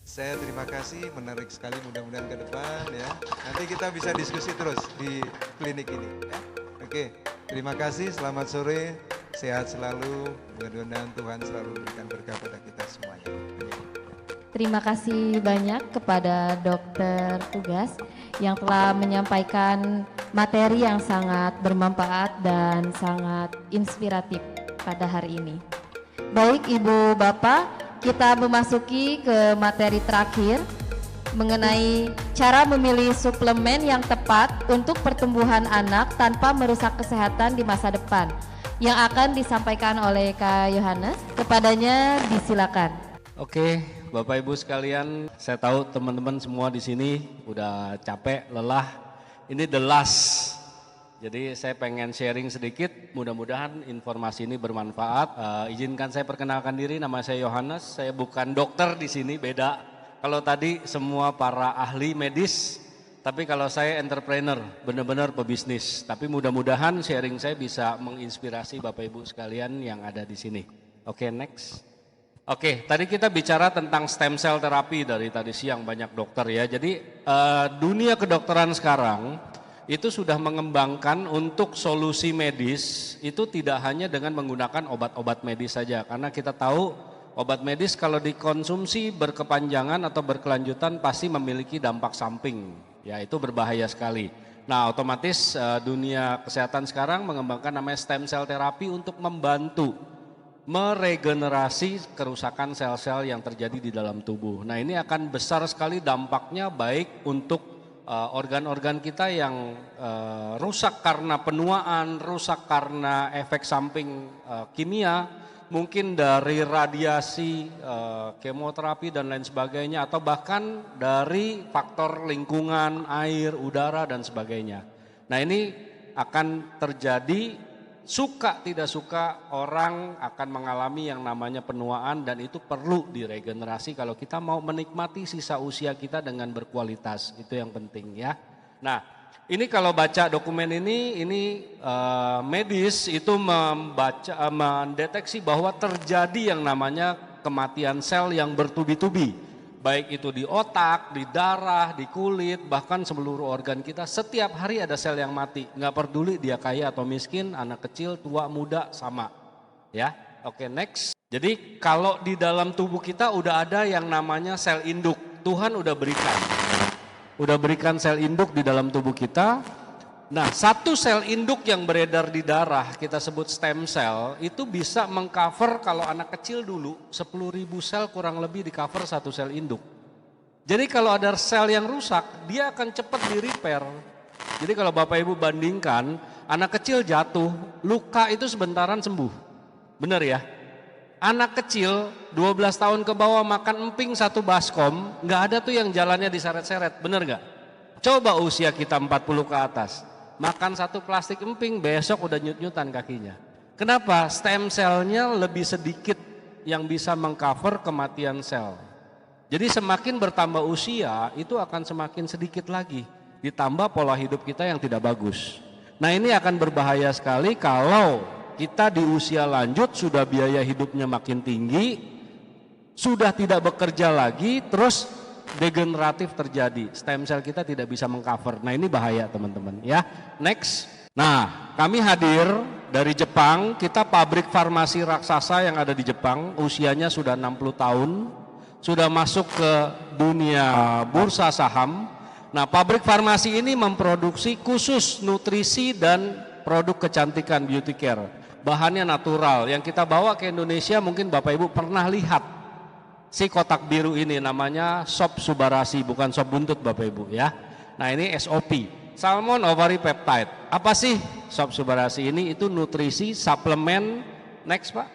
Saya terima kasih, menarik sekali, mudah-mudahan ke depan ya. Nanti kita bisa diskusi terus di klinik ini ya. Oke, terima kasih, selamat sore, sehat selalu, mudah-mudahan Tuhan selalu berikan berkah pada kita semuanya. Terima kasih banyak kepada dokter tugas yang telah menyampaikan materi yang sangat bermanfaat dan sangat inspiratif pada hari ini. Baik Ibu Bapak, kita memasuki ke materi terakhir mengenai cara memilih suplemen yang tepat untuk pertumbuhan anak tanpa merusak kesehatan di masa depan yang akan disampaikan oleh Kak Yohanes. Kepadanya disilakan. Oke, Bapak Ibu sekalian, saya tahu teman-teman semua di sini udah capek, lelah. Ini the last. Jadi saya pengen sharing sedikit, mudah-mudahan informasi ini bermanfaat. Izinkan saya perkenalkan diri, nama saya Yohanes. Saya bukan dokter di sini, beda. Kalau tadi semua para ahli medis, tapi kalau saya entrepreneur, benar-benar pebisnis. Tapi mudah-mudahan sharing saya bisa menginspirasi Bapak Ibu sekalian yang ada di sini. Oke, next. Oke, tadi kita bicara tentang stem cell terapi dari tadi siang, banyak dokter ya. Jadi dunia kedokteran sekarang itu sudah mengembangkan untuk solusi medis itu tidak hanya dengan menggunakan obat-obat medis saja. Karena kita tahu obat medis kalau dikonsumsi berkepanjangan atau berkelanjutan pasti memiliki dampak samping. Ya, itu berbahaya sekali. Nah, otomatis dunia kesehatan sekarang mengembangkan namanya stem cell terapi untuk membantu meregenerasi kerusakan sel-sel yang terjadi di dalam tubuh. Nah, ini akan besar sekali dampaknya baik untuk organ-organ kita yang rusak karena penuaan, rusak karena efek samping kimia, mungkin dari radiasi, kemoterapi dan lain sebagainya, atau bahkan dari faktor lingkungan, air, udara dan sebagainya. Nah, ini akan terjadi. Suka tidak suka orang akan mengalami yang namanya penuaan dan itu perlu diregenerasi kalau kita mau menikmati sisa usia kita dengan berkualitas, itu yang penting ya. Nah, ini kalau baca dokumen ini medis itu mendeteksi bahwa terjadi yang namanya kematian sel yang bertubi-tubi. Baik itu di otak, di darah, di kulit, bahkan seluruh organ kita. Setiap hari ada sel yang mati. Nggak peduli dia kaya atau miskin, anak kecil, tua, muda, sama. Ya, oke, next. Jadi kalau di dalam tubuh kita udah ada yang namanya sel induk. Tuhan udah berikan. Udah berikan sel induk di dalam tubuh kita. Nah, satu sel induk yang beredar di darah, kita sebut stem cell, itu bisa mengcover kalau anak kecil dulu 10.000 sel kurang lebih di cover satu sel induk. Jadi kalau ada sel yang rusak, dia akan cepat di repair. Jadi kalau Bapak Ibu bandingkan, anak kecil jatuh, luka itu sebentaran sembuh. Benar ya? Anak kecil 12 tahun ke bawah makan emping satu baskom, nggak ada tuh yang jalannya diseret-seret, benar nggak? Coba usia kita 40 ke atas. Makan satu plastik emping, besok udah nyut-nyutan kakinya. Kenapa? Stem cell-nya lebih sedikit yang bisa mengcover kematian sel. Jadi semakin bertambah usia, itu akan semakin sedikit lagi. Ditambah pola hidup kita yang tidak bagus. Nah, ini akan berbahaya sekali kalau kita di usia lanjut sudah biaya hidupnya makin tinggi, sudah tidak bekerja lagi, terus degeneratif terjadi, stem cell kita tidak bisa mengcover. Nah, ini bahaya teman-teman ya. Next. Nah, kami hadir dari Jepang, kita pabrik farmasi raksasa yang ada di Jepang, usianya sudah 60 tahun, sudah masuk ke dunia bursa saham. Nah, pabrik farmasi ini memproduksi khusus nutrisi dan produk kecantikan beauty care. Bahannya natural, yang kita bawa ke Indonesia mungkin Bapak Ibu pernah lihat. Si kotak biru ini namanya sop subarasi, bukan sop buntut Bapak Ibu ya. Nah, ini SOP, Salmon Ovary Peptide. Apa sih sop subarasi ini? Itu nutrisi, suplemen, next Pak,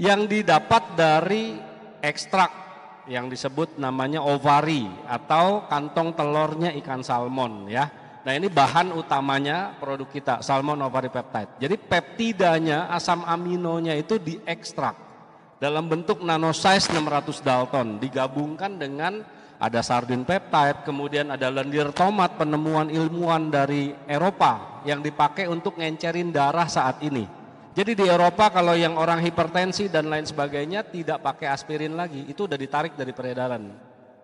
yang didapat dari ekstrak yang disebut namanya ovary atau kantong telurnya ikan salmon ya. Nah, ini bahan utamanya produk kita, Salmon Ovary Peptide. Jadi peptidanya, asam aminonya itu diekstrak dalam bentuk nanosize 600 Dalton, digabungkan dengan ada sardin peptide, kemudian ada lendir tomat, penemuan ilmuwan dari Eropa yang dipakai untuk ngencerin darah saat ini. Jadi di Eropa kalau yang orang hipertensi dan lain sebagainya tidak pakai aspirin lagi, itu udah ditarik dari peredaran.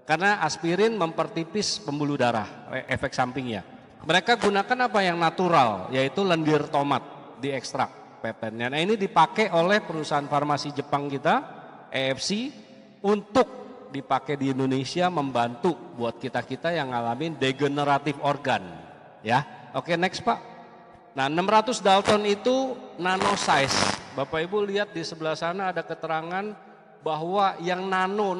Karena aspirin mempertipis pembuluh darah, efek sampingnya. Mereka gunakan apa yang natural, yaitu lendir tomat diekstrak peptennya. Nah ini dipakai oleh perusahaan farmasi Jepang kita, EFC, untuk dipakai di Indonesia membantu buat kita-kita yang ngalamin degeneratif organ. Ya, oke next Pak. Nah 600 Dalton itu nano size. Bapak Ibu lihat di sebelah sana ada keterangan bahwa yang nano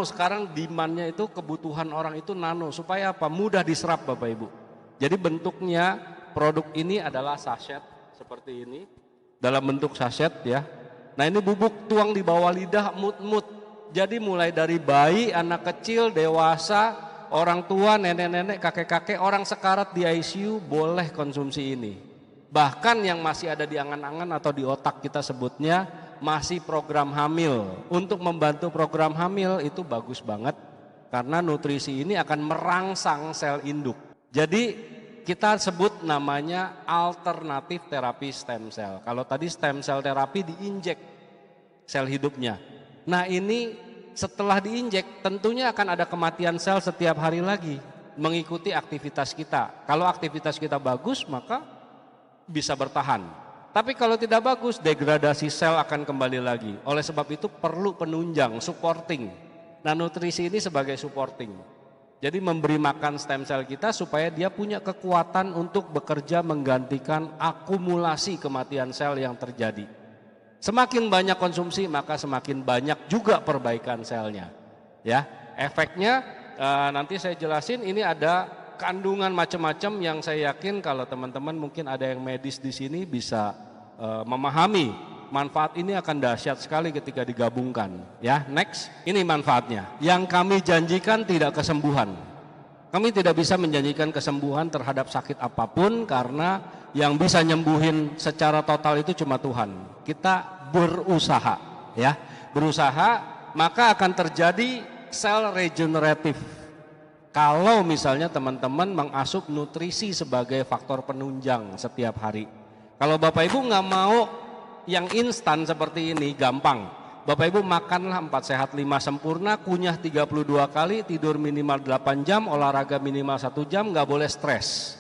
sekarang demandnya itu kebutuhan orang itu nano supaya apa? Mudah diserap Bapak Ibu. Jadi bentuknya produk ini adalah sachet seperti ini dalam bentuk sachet ya. Nah ini bubuk tuang di bawah lidah mut-mut. Jadi mulai dari bayi, anak kecil, dewasa, orang tua, nenek-nenek, kakek-kakek, orang sekarat di ICU boleh konsumsi ini. Bahkan yang masih ada di angan-angan atau di otak kita sebutnya masih program hamil. Untuk membantu program hamil itu bagus banget karena nutrisi ini akan merangsang sel induk. Jadi kita sebut namanya alternatif terapi stem cell. Kalau tadi stem cell terapi diinjek sel hidupnya. Nah ini setelah diinjek tentunya akan ada kematian sel setiap hari lagi mengikuti aktivitas kita. Kalau aktivitas kita bagus maka bisa bertahan. Tapi kalau tidak bagus, degradasi sel akan kembali lagi. Oleh sebab itu perlu penunjang, supporting. Nah nutrisi ini sebagai supporting. Jadi memberi makan stem cell kita supaya dia punya kekuatan untuk bekerja menggantikan akumulasi kematian sel yang terjadi. Semakin banyak konsumsi maka semakin banyak juga perbaikan selnya. Ya, efeknya nanti saya jelasin ini ada kandungan macam-macam yang saya yakin kalau teman-teman mungkin ada yang medis di sini bisa memahami manfaat ini akan dahsyat sekali ketika digabungkan. Ya, next, ini manfaatnya. Yang kami janjikan tidak kesembuhan. Kami tidak bisa menjanjikan kesembuhan terhadap sakit apapun karena yang bisa nyembuhin secara total itu cuma Tuhan. Kita berusaha, ya, berusaha maka akan terjadi sel regeneratif. Kalau misalnya teman-teman mengasup nutrisi sebagai faktor penunjang setiap hari. Kalau Bapak Ibu nggak mau yang instan seperti ini, gampang. Bapak Ibu makanlah 4 sehat 5 sempurna, kunyah 32 kali, tidur minimal 8 jam, olahraga minimal 1 jam, nggak boleh stres.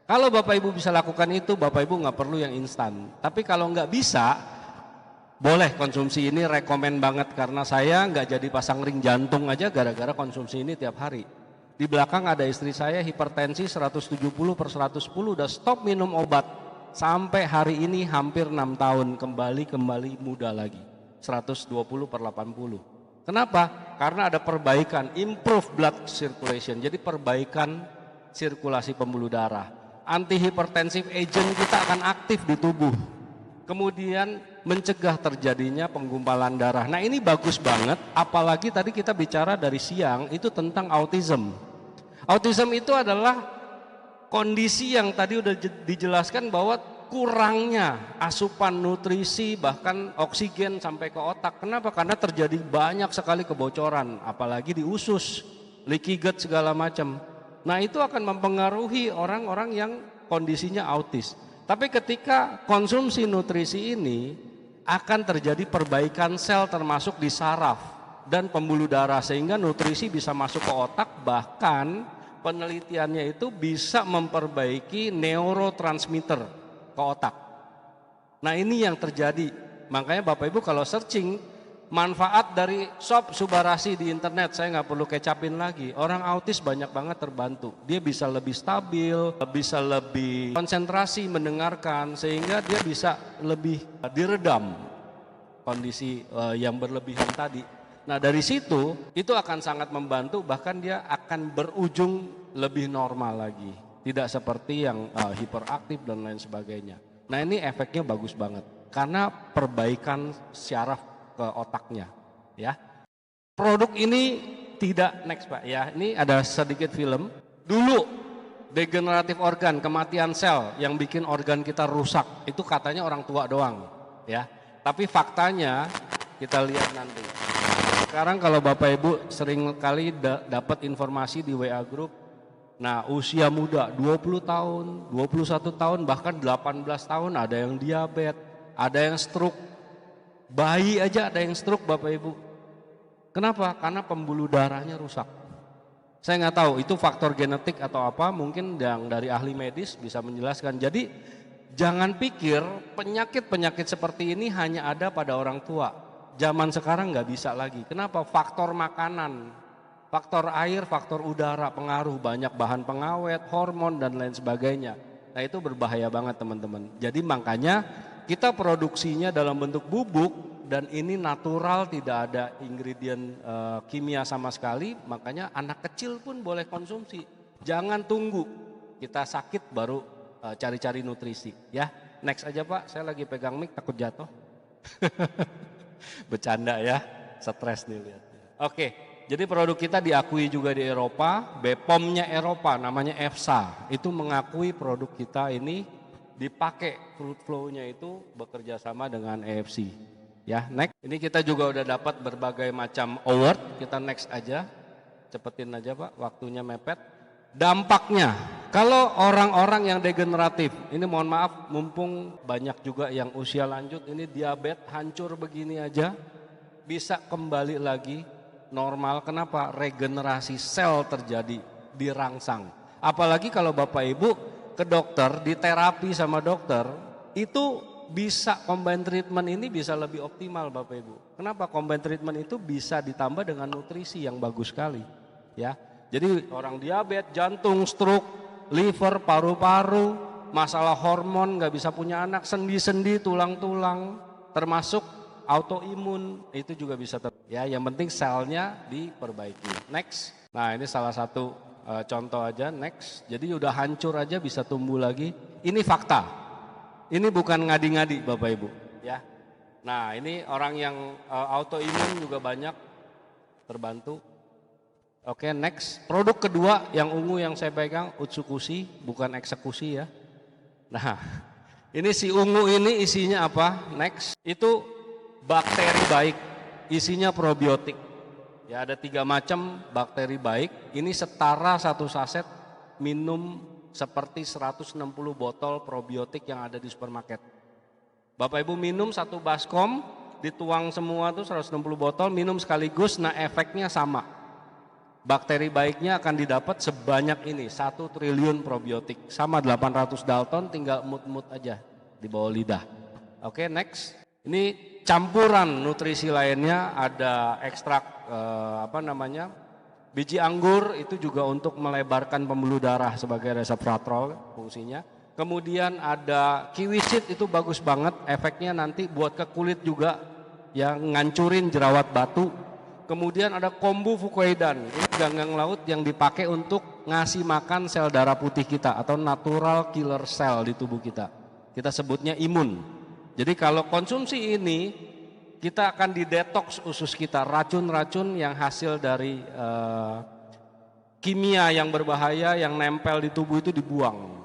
Kalau Bapak Ibu bisa lakukan itu, Bapak Ibu nggak perlu yang instan. Tapi kalau nggak bisa, boleh konsumsi ini, rekomen banget karena saya nggak jadi pasang ring jantung aja gara-gara konsumsi ini tiap hari. Di belakang ada istri saya hipertensi 170/110 udah stop minum obat. Sampai hari ini hampir 6 tahun kembali muda lagi 120/80. Kenapa? Karena ada perbaikan, improve blood circulation. Jadi perbaikan sirkulasi pembuluh darah. Antihipertensif agent kita akan aktif di tubuh. Kemudian mencegah terjadinya penggumpalan darah. Nah ini bagus banget, apalagi tadi kita bicara dari siang itu tentang autism. Autism itu adalah kondisi yang tadi udah dijelaskan bahwa kurangnya asupan nutrisi bahkan oksigen sampai ke otak. Kenapa? Karena terjadi banyak sekali kebocoran, apalagi di usus, leaky gut segala macam. Nah itu akan mempengaruhi orang-orang yang kondisinya autis. Tapi ketika konsumsi nutrisi ini akan terjadi perbaikan sel termasuk di saraf dan pembuluh darah sehingga nutrisi bisa masuk ke otak, bahkan penelitiannya itu bisa memperbaiki neurotransmitter ke otak. Nah ini yang terjadi, makanya Bapak Ibu kalau searching manfaat dari Sob Subarasi di internet, saya nggak perlu kecapin lagi, orang autis banyak banget terbantu. Dia bisa lebih stabil, bisa lebih konsentrasi mendengarkan sehingga dia bisa lebih diredam kondisi yang berlebihan tadi. Nah dari situ itu akan sangat membantu, bahkan dia akan berujung lebih normal lagi. Tidak seperti yang hiperaktif dan lain sebagainya. Nah ini efeknya bagus banget karena perbaikan syaraf ke otaknya. Ya. Produk ini tidak, next Pak ya, ini ada sedikit film. Dulu degeneratif organ, kematian sel yang bikin organ kita rusak, itu katanya orang tua doang. Ya. Tapi faktanya kita lihat nanti. Sekarang kalau Bapak Ibu sering kali dapat informasi di WA Group, nah usia muda 20 tahun, 21 tahun, bahkan 18 tahun ada yang diabetes, ada yang stroke, bayi aja ada yang stroke Bapak Ibu. Kenapa? Karena pembuluh darahnya rusak. Saya nggak tahu itu faktor genetik atau apa, mungkin yang dari ahli medis bisa menjelaskan. Jadi jangan pikir penyakit-penyakit seperti ini hanya ada pada orang tua. Zaman sekarang nggak bisa lagi. Kenapa? Faktor makanan, faktor air, faktor udara pengaruh, banyak bahan pengawet, hormon dan lain sebagainya. Nah itu berbahaya banget teman-teman. Jadi makanya kita produksinya dalam bentuk bubuk dan ini natural, tidak ada ingredient kimia sama sekali. Makanya anak kecil pun boleh konsumsi. Jangan tunggu kita sakit baru cari-cari nutrisi ya. Next aja Pak, saya lagi pegang mic takut jatuh. Bercanda ya, stres nih lihat. Oke. Jadi produk kita diakui juga di Eropa, BPOM-nya Eropa namanya EFSA, itu mengakui produk kita ini dipakai fruit flow-nya itu bekerja sama dengan EFC. Ya, next. Ini kita juga udah dapat berbagai macam award, kita next aja, cepetin aja Pak, waktunya mepet. Dampaknya, kalau orang-orang yang degeneratif, ini mohon maaf, mumpung banyak juga yang usia lanjut, ini diabetes hancur begini aja, bisa kembali lagi normal. Kenapa? Regenerasi sel terjadi, dirangsang. Apalagi kalau Bapak Ibu ke dokter, di terapi sama dokter, itu bisa combine treatment ini bisa lebih optimal Bapak Ibu. Kenapa? Combine treatment itu bisa ditambah dengan nutrisi yang bagus sekali. Ya, jadi orang diabetes, jantung, stroke, liver, paru-paru, masalah hormon, nggak bisa punya anak, sendi-sendi, tulang-tulang, termasuk autoimun itu juga bisa ya, yang penting selnya diperbaiki. Next. Nah, ini salah satu contoh aja. Next. Jadi udah hancur aja bisa tumbuh lagi. Ini fakta. Ini bukan ngadi-ngadi Bapak Ibu, ya. Nah, ini orang yang autoimun juga banyak terbantu. Oke, next. Produk kedua yang ungu yang saya pegang Utsukushi, bukan eksekusi ya. Nah, ini si ungu ini isinya apa? Next. Itu bakteri baik, isinya probiotik. Ya, ada 3 macam bakteri baik. Ini setara satu saset minum seperti 160 botol probiotik yang ada di supermarket. Bapak Ibu minum satu baskom, dituang semua tuh 160 botol, minum sekaligus, nah efeknya sama. Bakteri baiknya akan didapat sebanyak ini, 1 triliun probiotik. Sama 800 Dalton, tinggal mut-mut aja di bawah lidah. Oke, next. Ini campuran nutrisi lainnya, ada ekstrak biji anggur, itu juga untuk melebarkan pembuluh darah sebagai resveratrol fungsinya. Kemudian ada kiwi seed, itu bagus banget, efeknya nanti buat ke kulit juga yang ngancurin jerawat batu. Kemudian ada kombu fucoidan, ini ganggang laut yang dipakai untuk ngasih makan sel darah putih kita atau natural killer cell di tubuh kita. Kita sebutnya imun. Jadi kalau konsumsi ini, kita akan didetoks usus kita, racun-racun yang hasil dari kimia yang berbahaya yang nempel di tubuh itu dibuang,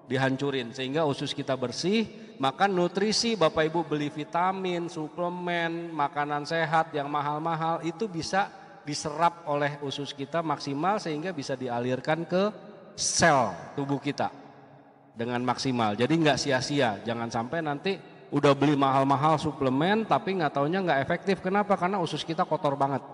dihancurin sehingga usus kita bersih. Maka nutrisi Bapak Ibu beli vitamin, suplemen, makanan sehat yang mahal-mahal itu bisa diserap oleh usus kita maksimal sehingga bisa dialirkan ke sel tubuh kita dengan maksimal. Jadi nggak sia-sia, jangan sampai nanti udah beli mahal-mahal suplemen tapi nggak taunya nggak efektif. Kenapa? Karena usus kita kotor banget.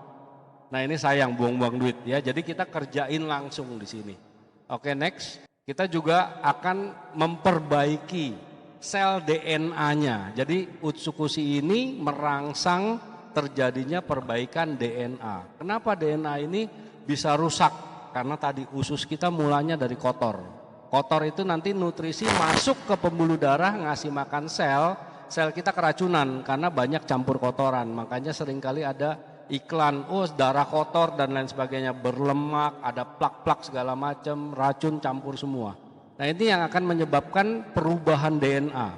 Nah ini sayang buang-buang duit ya. Jadi kita kerjain langsung di sini. Oke, next. Kita juga akan memperbaiki sel DNA-nya. Jadi Utsukushi ini merangsang terjadinya perbaikan DNA. Kenapa DNA ini bisa rusak? Karena tadi usus kita mulanya dari kotor. Kotor itu nanti nutrisi masuk ke pembuluh darah ngasih makan sel kita keracunan karena banyak campur kotoran. Makanya seringkali ada iklan, darah kotor dan lain sebagainya, berlemak, ada plak-plak segala macam, racun campur semua. Nah ini yang akan menyebabkan perubahan DNA.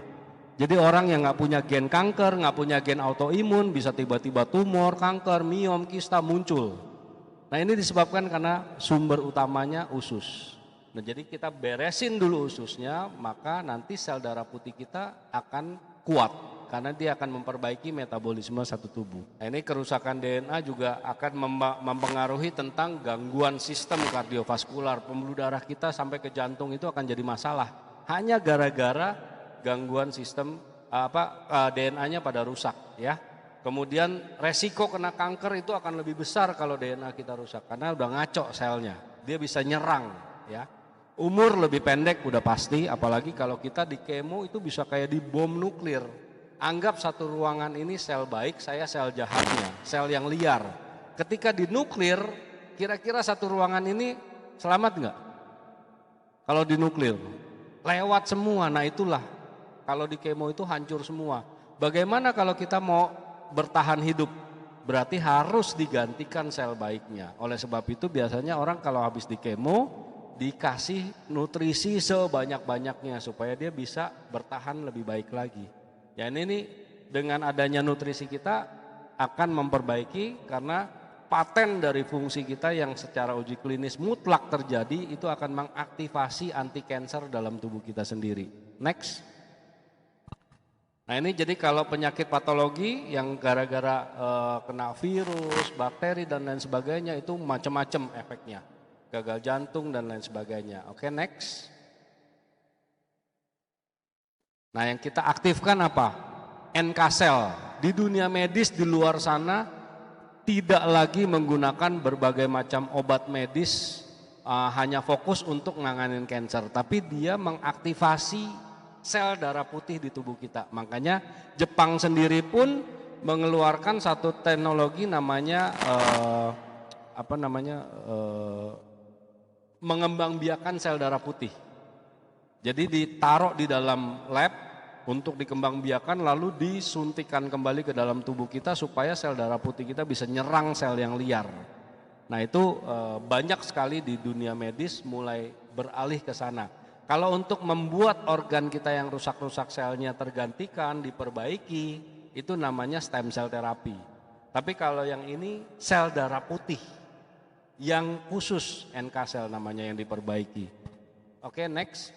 Jadi orang yang nggak punya gen kanker, nggak punya gen autoimun, bisa tiba-tiba tumor, kanker, miom, kista muncul. Nah ini disebabkan karena sumber utamanya usus. Nah jadi kita beresin dulu ususnya, maka nanti sel darah putih kita akan kuat karena dia akan memperbaiki metabolisme satu tubuh. Nah, ini kerusakan DNA juga akan mempengaruhi tentang gangguan sistem kardiovaskular. Pembuluh darah kita sampai ke jantung itu akan jadi masalah hanya gara-gara gangguan sistem DNA-nya pada rusak ya. Kemudian resiko kena kanker itu akan lebih besar kalau DNA kita rusak karena udah ngaco selnya. Dia bisa nyerang ya. Umur lebih pendek udah pasti, apalagi kalau kita di kemo itu bisa kayak di bom nuklir. Anggap satu ruangan ini sel baik, saya sel jahatnya, sel yang liar. Ketika di nuklir, kira-kira satu ruangan ini selamat nggak? Kalau di nuklir, lewat semua. Nah itulah, kalau di kemo itu hancur semua. Bagaimana kalau kita mau bertahan hidup? Berarti harus digantikan sel baiknya. Oleh sebab itu biasanya orang kalau habis di kemo dikasih nutrisi sebanyak-banyaknya supaya dia bisa bertahan lebih baik lagi. Ya ini dengan adanya nutrisi kita akan memperbaiki karena paten dari fungsi kita yang secara uji klinis mutlak terjadi itu akan mengaktifasi anti cancer dalam tubuh kita sendiri. Next. Nah ini jadi kalau penyakit patologi yang gara-gara kena virus, bakteri dan lain sebagainya itu macam-macam efeknya. Gagal jantung dan lain sebagainya. Oke, next. Nah yang kita aktifkan apa? NK cell. Di dunia medis di luar sana tidak lagi menggunakan berbagai macam obat medis hanya fokus untuk menangani kanker. Tapi dia mengaktifasi sel darah putih di tubuh kita. Makanya Jepang sendiri pun mengeluarkan satu teknologi namanya mengembangbiakan sel darah putih. Jadi ditaruh di dalam lab untuk dikembangbiakan lalu disuntikan kembali ke dalam tubuh kita supaya sel darah putih kita bisa nyerang sel yang liar. Nah itu banyak sekali di dunia medis mulai beralih ke sana. Kalau untuk membuat organ kita yang rusak-rusak selnya tergantikan, diperbaiki, itu namanya stem cell terapi. Tapi kalau yang ini sel darah putih yang khusus NK cell namanya yang diperbaiki. Oke, next.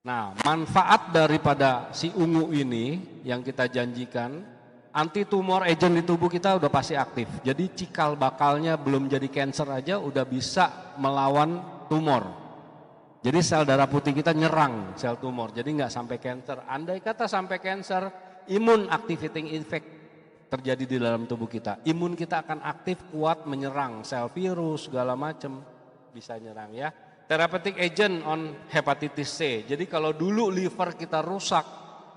Nah, manfaat daripada si ungu ini yang kita janjikan, anti tumor agent di tubuh kita udah pasti aktif. Jadi cikal bakalnya belum jadi cancer aja udah bisa melawan tumor. Jadi sel darah putih kita nyerang sel tumor, jadi nggak sampai cancer. Andai kata sampai cancer, imun activating effect terjadi di dalam tubuh kita. Imun kita akan aktif, kuat menyerang sel virus, segala macam bisa nyerang ya. Therapeutic agent on hepatitis C. Jadi kalau dulu liver kita rusak,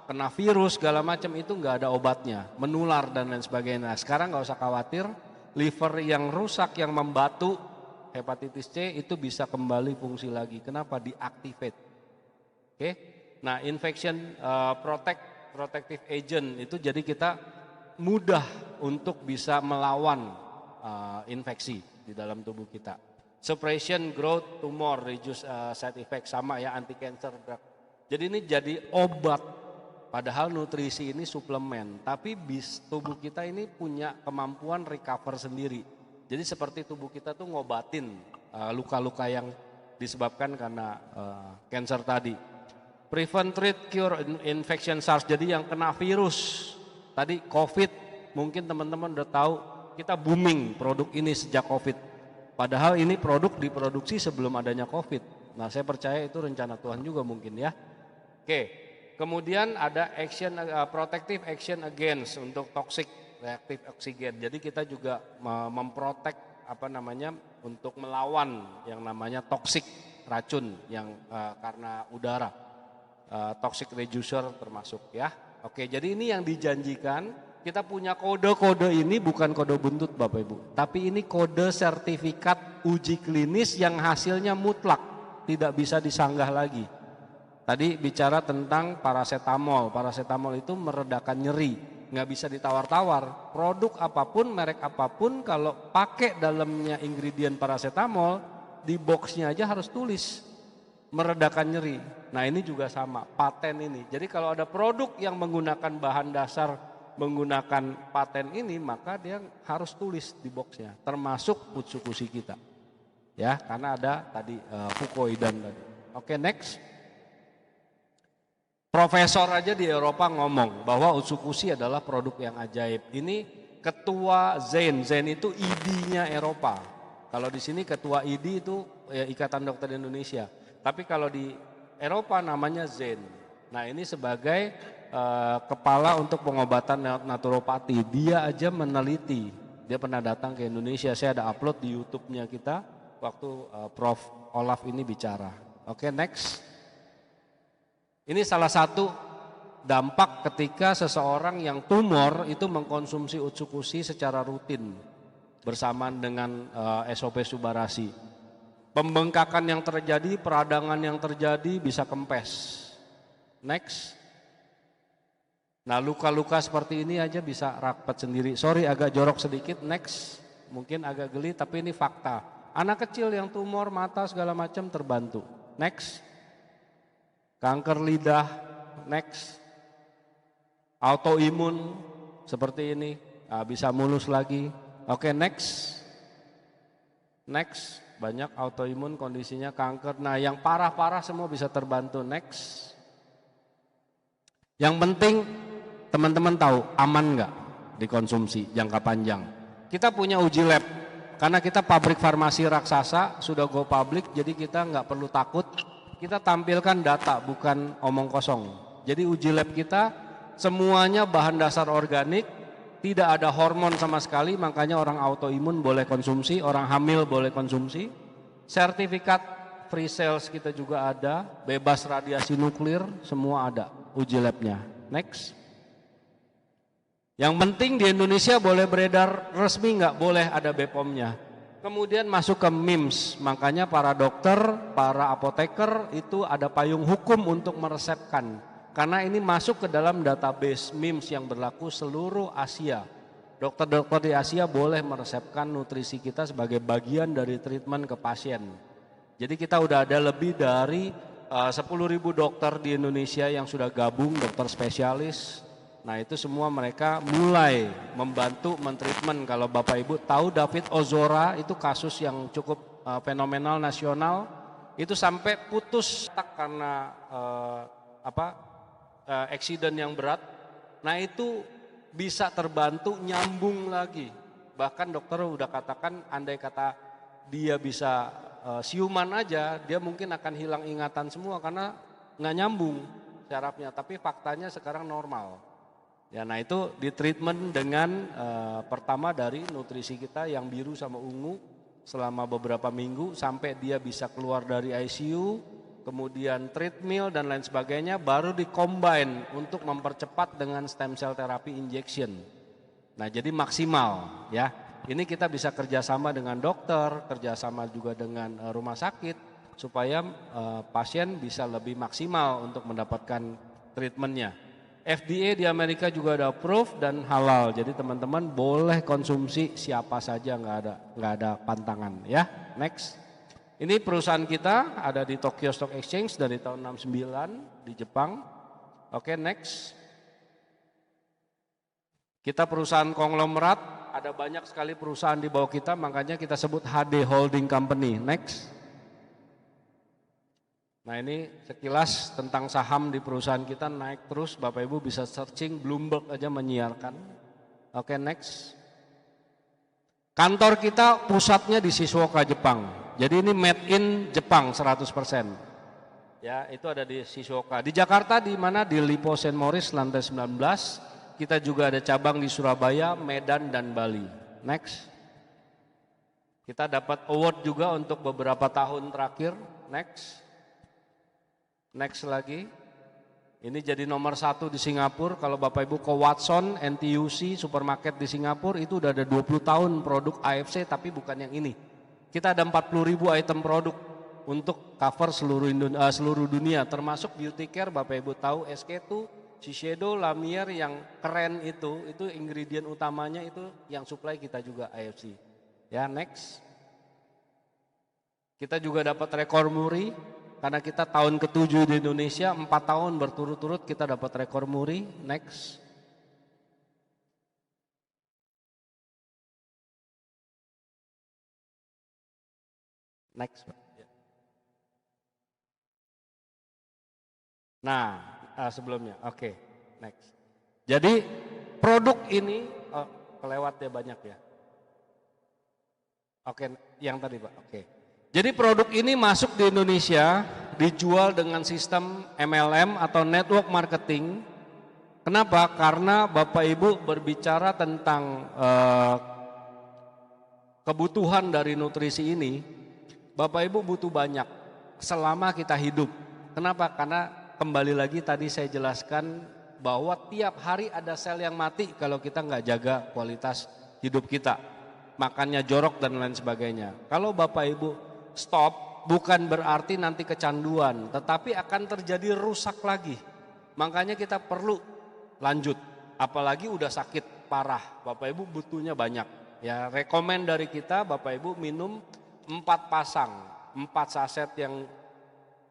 kena virus segala macam itu nggak ada obatnya, menular dan lain sebagainya. Nah, sekarang nggak usah khawatir, liver yang rusak, yang membatu, hepatitis C itu bisa kembali fungsi lagi. Kenapa? Diactivate. Oke. Nah, infection protective agent itu jadi kita mudah untuk bisa melawan infeksi di dalam tubuh kita. Suppression growth tumor, reduce side effect sama ya anti cancer drug. Jadi ini jadi obat. Padahal nutrisi ini suplemen, tapi tubuh kita ini punya kemampuan recover sendiri. Jadi seperti tubuh kita tuh ngobatin luka-luka yang disebabkan karena cancer tadi. Prevent, treat, cure infection SARS. Jadi yang kena virus tadi COVID, mungkin teman-teman udah tahu kita booming produk ini sejak COVID. Padahal ini produk diproduksi sebelum adanya COVID. Nah saya percaya itu rencana Tuhan juga mungkin ya. Oke, kemudian ada action protective action against untuk toxic reaktif oksigen. Jadi kita juga memprotek untuk melawan yang namanya toxic racun yang karena udara. Toxic reducer termasuk ya. Oke, jadi ini yang dijanjikan. Kita punya kode-kode ini bukan kode buntut Bapak Ibu, tapi ini kode sertifikat uji klinis yang hasilnya mutlak, tidak bisa disanggah lagi. Tadi bicara tentang paracetamol, paracetamol itu meredakan nyeri, nggak bisa ditawar-tawar. Produk apapun, merek apapun kalau pakai dalamnya ingredient paracetamol, di boxnya aja harus tulis meredakan nyeri. Nah ini juga sama, paten ini. Jadi kalau ada produk yang menggunakan bahan dasar menggunakan paten ini, maka dia harus tulis di boxnya, termasuk utsukushi kita, ya, karena ada tadi fukoidan tadi. Oke, next. Profesor aja di Eropa ngomong bahwa utsukushi adalah produk yang ajaib. Ini ketua Zen itu ID-nya Eropa. Kalau di sini ketua ID itu ya, Ikatan Dokter Indonesia. Tapi kalau di Eropa namanya Zen. Nah ini sebagai kepala untuk pengobatan naturopati. Dia aja meneliti. Dia pernah datang ke Indonesia. Saya ada upload di YouTube-nya kita waktu Prof. Olaf ini bicara. Oke, next. Ini salah satu dampak ketika seseorang yang tumor itu mengkonsumsi Utsukushi secara rutin bersamaan dengan SOP Subarasi. Pembengkakan yang terjadi, peradangan yang terjadi bisa kempes. Next. Nah, luka-luka seperti ini aja bisa rapat sendiri. Sorry agak jorok sedikit. Next. Mungkin agak geli tapi ini fakta. Anak kecil yang tumor mata segala macam terbantu. Next. Kanker lidah. Next. Autoimun seperti ini, bisa mulus lagi. Oke, next. Next, banyak autoimun kondisinya kanker. Nah, yang parah-parah semua bisa terbantu. Next. Yang penting teman-teman tahu aman nggak dikonsumsi jangka panjang. Kita punya uji lab, karena kita pabrik farmasi raksasa sudah go public, jadi kita nggak perlu takut. Kita tampilkan data, bukan omong kosong. Jadi uji lab kita semuanya bahan dasar organik, tidak ada hormon sama sekali, makanya orang autoimun boleh konsumsi, orang hamil boleh konsumsi. Sertifikat free sales kita juga ada, bebas radiasi nuklir, semua ada uji labnya. Next. Yang penting di Indonesia boleh beredar resmi, nggak boleh ada BPOM-nya. Kemudian masuk ke MIMS, makanya para dokter, para apoteker itu ada payung hukum untuk meresepkan. Karena ini masuk ke dalam database MIMS yang berlaku seluruh Asia. Dokter-dokter di Asia boleh meresepkan nutrisi kita sebagai bagian dari treatment ke pasien. Jadi kita udah ada lebih dari 10.000 dokter di Indonesia yang sudah gabung, dokter spesialis. Nah, itu semua mereka mulai membantu mentreatment. Kalau Bapak Ibu tahu David Ozora itu kasus yang cukup fenomenal nasional. Itu sampai putus karena accident yang berat. Nah, itu bisa terbantu nyambung lagi. Bahkan dokter udah katakan andai kata dia bisa siuman aja, dia mungkin akan hilang ingatan semua karena nggak nyambung syarafnya. Tapi faktanya sekarang normal. Ya, nah itu di treatment dengan pertama dari nutrisi kita yang biru sama ungu selama beberapa minggu sampai dia bisa keluar dari ICU. Kemudian treadmill dan lain sebagainya, baru dikombine untuk mempercepat dengan stem cell therapy injection. Nah, jadi maksimal ya. Ini kita bisa kerjasama dengan dokter, kerjasama juga dengan rumah sakit supaya pasien bisa lebih maksimal untuk mendapatkan treatmentnya. FDA di Amerika juga ada approve dan halal. Jadi teman-teman boleh konsumsi siapa saja, nggak ada pantangan ya. Next. Ini perusahaan kita ada di Tokyo Stock Exchange dari tahun 69 di Jepang. Oke, next. Kita perusahaan konglomerat, ada banyak sekali perusahaan di bawah kita, makanya kita sebut HD Holding Company. Next. Nah, ini sekilas tentang saham di perusahaan kita naik terus, Bapak Ibu bisa searching, Bloomberg aja menyiarkan. Oke, next. Kantor kita pusatnya di Shizuoka, Jepang. Jadi ini made in Jepang 100%. Ya, itu ada di Shizuoka. Di Jakarta di mana? Di Lipo St. Maurice lantai 19. Kita juga ada cabang di Surabaya, Medan dan Bali. Next. Kita dapat award juga untuk beberapa tahun terakhir. Next. Next lagi. Ini jadi nomor 1 di Singapura. Kalau Bapak Ibu ke Watson, NTUC, supermarket di Singapura itu udah ada 20 tahun produk AFC tapi bukan yang ini. Kita ada 40.000 item produk untuk cover seluruh dunia, termasuk beauty care. Bapak Ibu tahu SK2, Shiseido, La Mer yang keren itu ingredient utamanya itu yang supply kita juga AFC. Ya, next. Kita juga dapat rekor muri karena kita tahun ke-7 di Indonesia, 4 tahun berturut-turut kita dapat rekor muri. Next. Next. Nah, sebelumnya, oke, next. Jadi produk ini, kelewat ya banyak ya. Oke, yang tadi Pak, oke. Jadi produk ini masuk di Indonesia, dijual dengan sistem MLM atau network marketing. Kenapa? Karena Bapak Ibu berbicara tentang kebutuhan dari nutrisi ini, Bapak Ibu butuh banyak selama kita hidup. Kenapa? Karena kembali lagi tadi saya jelaskan bahwa tiap hari ada sel yang mati kalau kita nggak jaga kualitas hidup kita. Makannya jorok dan lain sebagainya. Kalau Bapak Ibu stop, bukan berarti nanti kecanduan, tetapi akan terjadi rusak lagi. Makanya kita perlu lanjut, apalagi udah sakit parah, Bapak Ibu butuhnya banyak. Ya, rekomen dari kita Bapak Ibu minum 4 pasang, 4 saset yang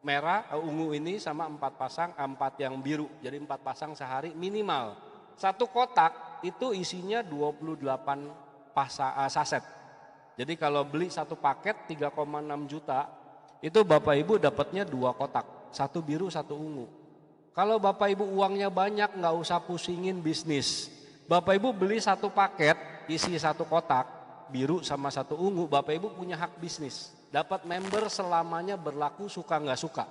merah, ungu ini sama 4 pasang, 4 yang biru. Jadi 4 pasang sehari minimal. Satu kotak itu isinya 28 saset. Jadi kalau beli satu paket 3,6 juta, itu Bapak Ibu dapatnya 2 kotak, satu biru, satu ungu. Kalau Bapak Ibu uangnya banyak, nggak usah pusingin bisnis. Bapak Ibu beli satu paket, isi satu kotak, biru sama satu ungu, Bapak Ibu punya hak bisnis. Dapat member selamanya berlaku suka nggak suka.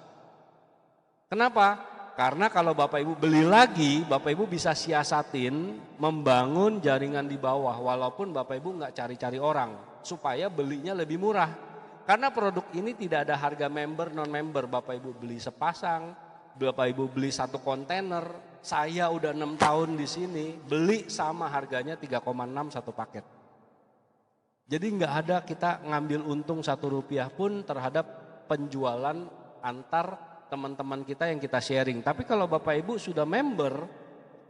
Kenapa? Karena kalau Bapak Ibu beli lagi, Bapak Ibu bisa siasatin membangun jaringan di bawah. Walaupun Bapak Ibu nggak cari-cari orang, supaya belinya lebih murah. Karena produk ini tidak ada harga member, non-member. Bapak Ibu beli sepasang, Bapak Ibu beli satu kontainer, saya udah 6 tahun di sini, beli sama harganya 3,6 satu paket. Jadi nggak ada kita ngambil untung 1 rupiah pun terhadap penjualan antar teman-teman kita yang kita sharing. Tapi kalau Bapak Ibu sudah member,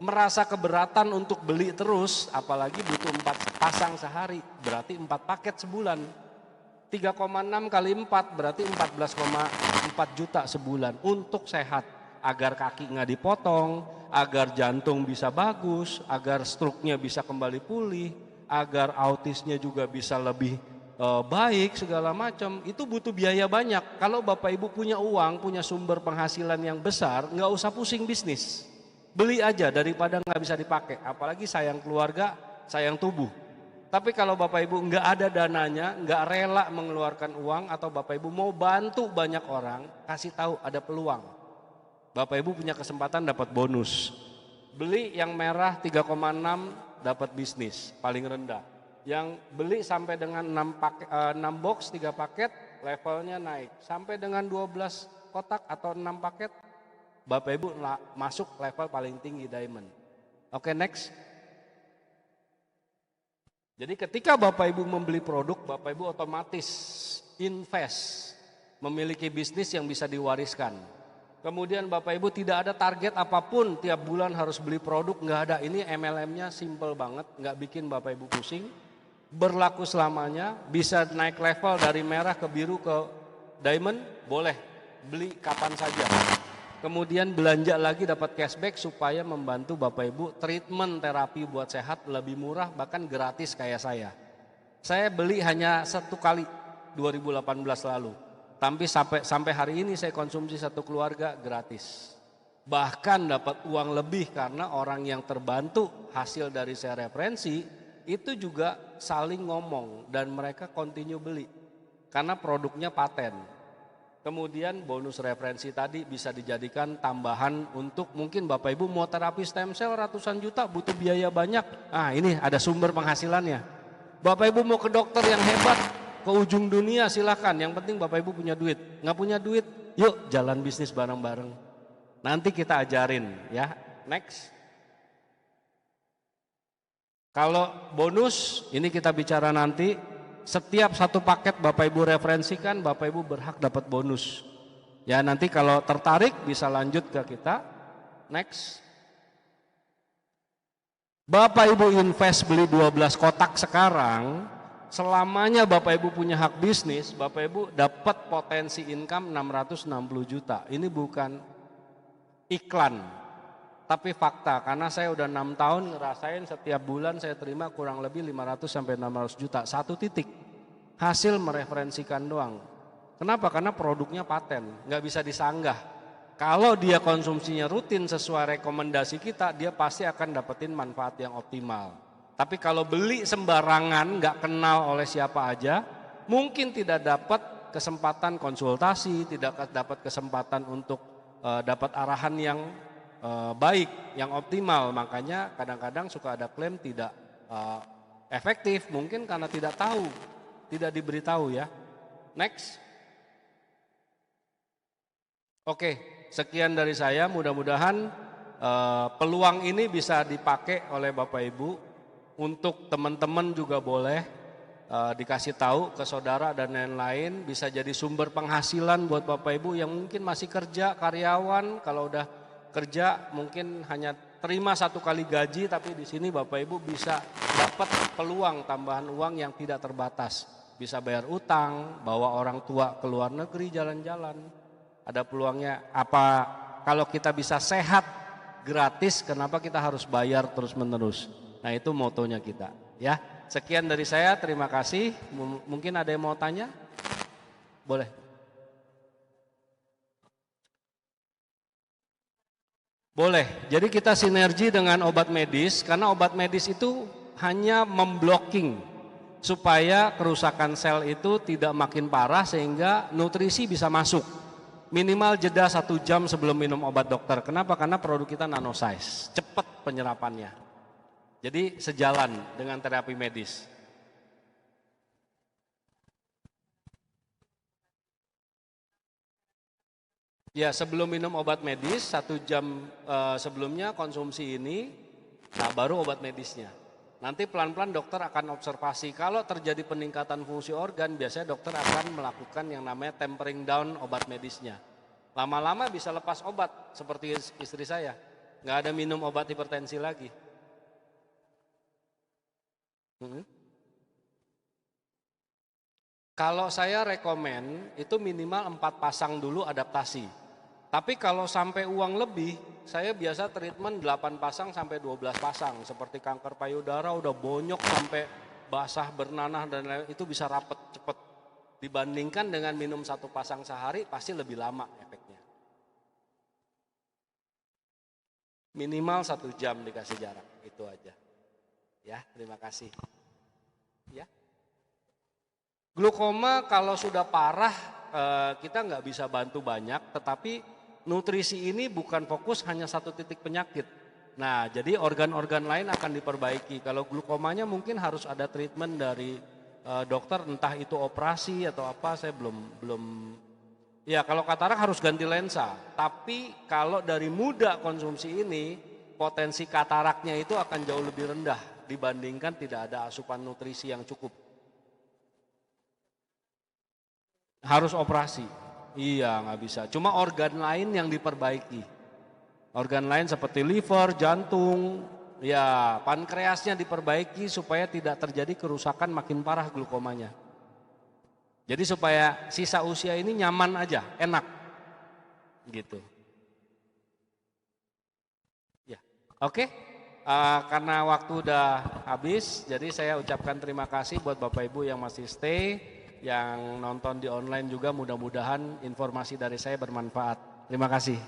merasa keberatan untuk beli terus, apalagi butuh 4 pasang sehari, berarti 4 paket sebulan. 3,6 kali 4 berarti 14,4 juta sebulan untuk sehat, agar kaki nggak dipotong, agar jantung bisa bagus, agar struknya bisa kembali pulih, agar autisnya juga bisa lebih baik segala macam. Itu butuh biaya banyak. Kalau Bapak Ibu punya uang, punya sumber penghasilan yang besar, nggak usah pusing bisnis, beli aja daripada nggak bisa dipakai. Apalagi sayang keluarga, sayang tubuh. Tapi kalau Bapak Ibu nggak ada dananya, nggak rela mengeluarkan uang, atau Bapak Ibu mau bantu banyak orang, kasih tahu ada peluang. Bapak Ibu punya kesempatan dapat bonus. Beli yang merah 3,6 dapat bisnis paling rendah. Yang beli sampai dengan 6 box 3 paket levelnya naik. Sampai dengan 12 kotak atau 6 paket, Bapak Ibu masuk level paling tinggi diamond. Oke, next. Jadi ketika Bapak Ibu membeli produk, Bapak Ibu otomatis invest, memiliki bisnis yang bisa diwariskan. Kemudian Bapak Ibu tidak ada target apapun, tiap bulan harus beli produk, nggak ada. Ini MLM-nya simple banget, nggak bikin Bapak Ibu pusing. Berlaku selamanya, bisa naik level dari merah ke biru ke diamond, boleh beli kapan saja. Kemudian belanja lagi dapat cashback supaya membantu Bapak Ibu treatment terapi buat sehat lebih murah, bahkan gratis kayak saya. Saya beli hanya 1 kali 2018 lalu. Tapi sampai hari ini saya konsumsi 1 keluarga gratis. Bahkan dapat uang lebih karena orang yang terbantu hasil dari saya referensi itu juga saling ngomong dan mereka continue beli karena produknya paten. Kemudian bonus referensi tadi bisa dijadikan tambahan untuk mungkin Bapak Ibu mau terapi stem cell ratusan juta butuh biaya banyak. Ah, ini ada sumber penghasilannya. Bapak Ibu mau ke dokter yang hebat ke ujung dunia silakan. Yang penting Bapak Ibu punya duit. Nggak punya duit, yuk jalan bisnis bareng-bareng. Nanti kita ajarin ya. Next. Kalau bonus ini kita bicara nanti. Setiap 1 paket Bapak Ibu referensikan, Bapak Ibu berhak dapat bonus. Ya nanti kalau tertarik bisa lanjut ke kita. Next. Bapak Ibu invest beli 12 kotak sekarang, selamanya Bapak Ibu punya hak bisnis, Bapak Ibu dapat potensi income 660 juta. Ini bukan iklan, tapi fakta. Karena saya udah 6 tahun ngerasain setiap bulan saya terima kurang lebih 500 sampai 600 juta. 1 titik. Hasil mereferensikan doang. Kenapa? Karena produknya paten, nggak bisa disanggah. Kalau dia konsumsinya rutin sesuai rekomendasi kita, dia pasti akan dapetin manfaat yang optimal. Tapi kalau beli sembarangan, nggak kenal oleh siapa aja, mungkin tidak dapat kesempatan konsultasi, tidak dapat kesempatan untuk dapat arahan yang baik, yang optimal. Makanya kadang-kadang suka ada klaim tidak efektif, mungkin karena tidak tahu, tidak diberitahu ya. Next. Oke, sekian dari saya. Mudah-mudahan peluang ini bisa dipakai oleh Bapak Ibu. Untuk teman-teman juga boleh dikasih tahu ke saudara dan lain-lain, bisa jadi sumber penghasilan buat Bapak Ibu yang mungkin masih kerja, karyawan. Kalau udah kerja mungkin hanya terima 1 kali gaji, tapi di sini Bapak Ibu bisa dapat peluang tambahan uang yang tidak terbatas. Bisa bayar utang, bawa orang tua ke luar negeri jalan-jalan. Ada peluangnya. Apa kalau kita bisa sehat gratis, kenapa kita harus bayar terus-menerus? Nah, itu motonya kita, ya. Sekian dari saya, terima kasih. Mungkin ada yang mau tanya? Boleh. Boleh. Jadi kita sinergi dengan obat medis, karena obat medis itu hanya memblocking supaya kerusakan sel itu tidak makin parah sehingga nutrisi bisa masuk. Minimal jeda 1 jam sebelum minum obat dokter. Kenapa? Karena produk kita nano size, cepat penyerapannya. Jadi sejalan dengan terapi medis. Ya, sebelum minum obat medis 1 jam sebelumnya konsumsi ini, nah baru obat medisnya. Nanti pelan-pelan dokter akan observasi. Kalau terjadi peningkatan fungsi organ, biasanya dokter akan melakukan yang namanya tempering down obat medisnya. Lama-lama bisa lepas obat, seperti istri saya. Nggak ada minum obat hipertensi lagi. Kalau saya rekomen itu minimal 4 pasang dulu adaptasi. Tapi kalau sampai uang lebih, saya biasa treatment 8 pasang sampai 12 pasang. Seperti kanker payudara udah bonyok sampai basah bernanah dan lain, itu bisa rapet cepet. Dibandingkan dengan minum 1 pasang sehari pasti lebih lama efeknya. Minimal 1 jam dikasih jarak, itu aja. Ya, terima kasih. Ya. Glukoma kalau sudah parah kita nggak bisa bantu banyak, tetapi nutrisi ini bukan fokus hanya 1 titik penyakit. Nah, jadi organ-organ lain akan diperbaiki. Kalau glukomanya mungkin harus ada treatment dari dokter, entah itu operasi atau apa, saya belum. Ya, kalau katarak harus ganti lensa. Tapi kalau dari muda konsumsi ini, potensi kataraknya itu akan jauh lebih rendah dibandingkan tidak ada asupan nutrisi yang cukup. Harus operasi. Iya, nggak bisa. Cuma organ lain yang diperbaiki. Organ lain seperti liver, jantung, ya pankreasnya diperbaiki supaya tidak terjadi kerusakan makin parah glukomanya. Jadi supaya sisa usia ini nyaman aja, enak. Gitu. Ya, oke. Karena waktu udah habis, jadi saya ucapkan terima kasih buat Bapak Ibu yang masih stay, yang nonton di online juga, mudah-mudahan informasi dari saya bermanfaat. Terima kasih.